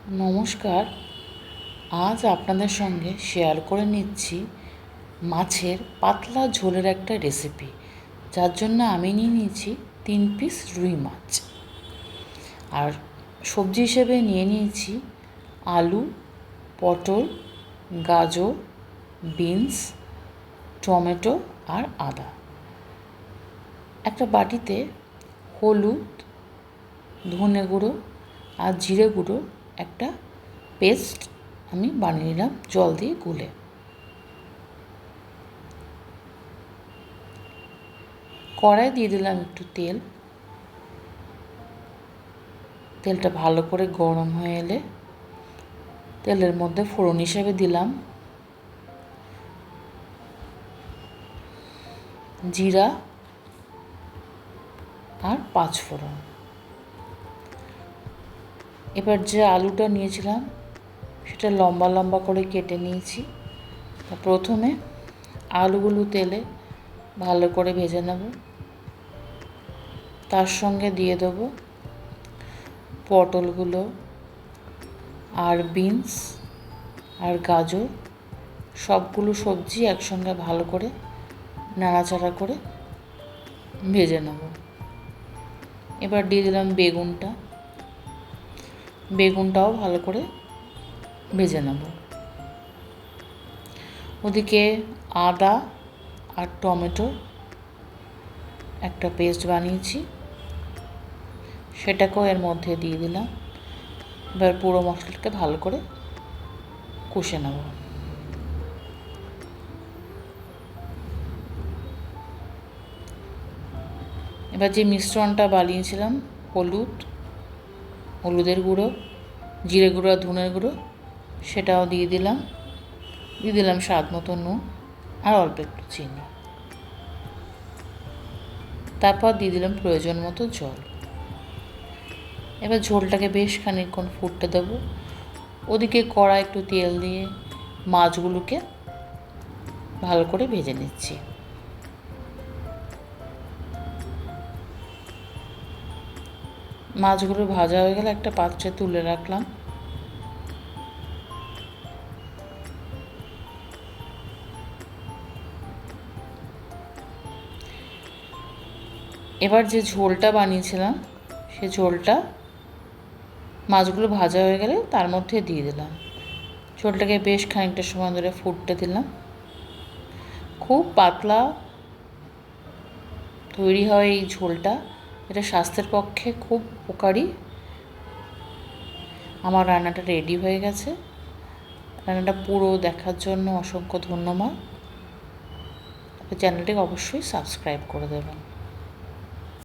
নমস্কার। আজ আপনাদের সঙ্গে শেয়ার করে নিচ্ছি মাছের পাতলা ঝোলের একটা রেসিপি, যার জন্য আমি নিয়ে নিয়েছি 3 পিস রুই মাছ। আর সবজি হিসেবে নিয়ে নিয়েছি আলু, পটল, গাজর, বিনস, টমেটো আর আদা। একটা বাটিতে হলুদ, ধনে গুঁড়ো আর জিরে গুঁড়ো একটা পেস্ট আমি বানিয়ে নিলাম জল দিয়ে গুলে। কড়াই দিয়ে দিলাম একটু তেল। তেলটা ভালো করে গরম হয়ে এলে তেলের মধ্যে ফোড়ন হিসেবে দিলাম জিরা আর 5 ফোড়ন। এবার যে আলুটা নিয়েছিলাম সেটা লম্বা লম্বা করে কেটে নিয়েছি। প্রথমে আলুগুলো তেলে ভালো করে ভেজে নেব। তার সঙ্গে দিয়ে দেবো পটলগুলো আর বিনস আর গাজর, সবগুলো সবজি একসঙ্গে ভালো করে নাড়াচাড়া করে ভেজে নেব। এবার দিয়ে দিলাম বেগুনটাও ভালো করে ভেজে নেব। ওদিকে আদা আর টমেটো একটা পেস্ট বানিয়েছি, সেটাকেও এর মধ্যে দিয়ে দিলাম। এবার পুরো মশলাটাকে ভালো করে কষে নেব। এবার যে মিশ্রণটা বানিয়েছিলাম হলুদের গুঁড়ো, জিরে গুঁড়ো আর ধনের গুঁড়ো, সেটাও দিয়ে দিলাম স্বাদ মতো নুন আর অল্প একটু চিনি। তারপর দিয়ে দিলাম প্রয়োজন মতো জল। এবার ঝোলটাকে বেশ খানিকক্ষণ ফুটতে দেবো। ওদিকে কড়াই একটু তেল দিয়ে মাছগুলোকে ভালো করে ভেজে নিচ্ছি। মাছগুলো ভাজা হয়ে গেলে একটা পাত্রে তুলে রাখলাম। এবার যে ঝোলটা বানিয়েছিলাম সে ঝোলটা মাছগুলো ভাজা হয়ে গেলে তার মধ্যে দিয়ে দিলাম। ঝোলটাকে বেশ খানিকটা সময় ধরে ফুটতে দিলাম। খুব পাতলা তৈরি হয় এই ঝোলটা, এটা স্বাস্থ্যের পক্ষে খুব উপকারী। আমার রান্নাটা রেডি হয়ে গেছে। রান্নাটা পুরো দেখার জন্য অসংখ্য ধন্যবাদ। চ্যানেলটিকে অবশ্যই সাবস্ক্রাইব করে দেবেন।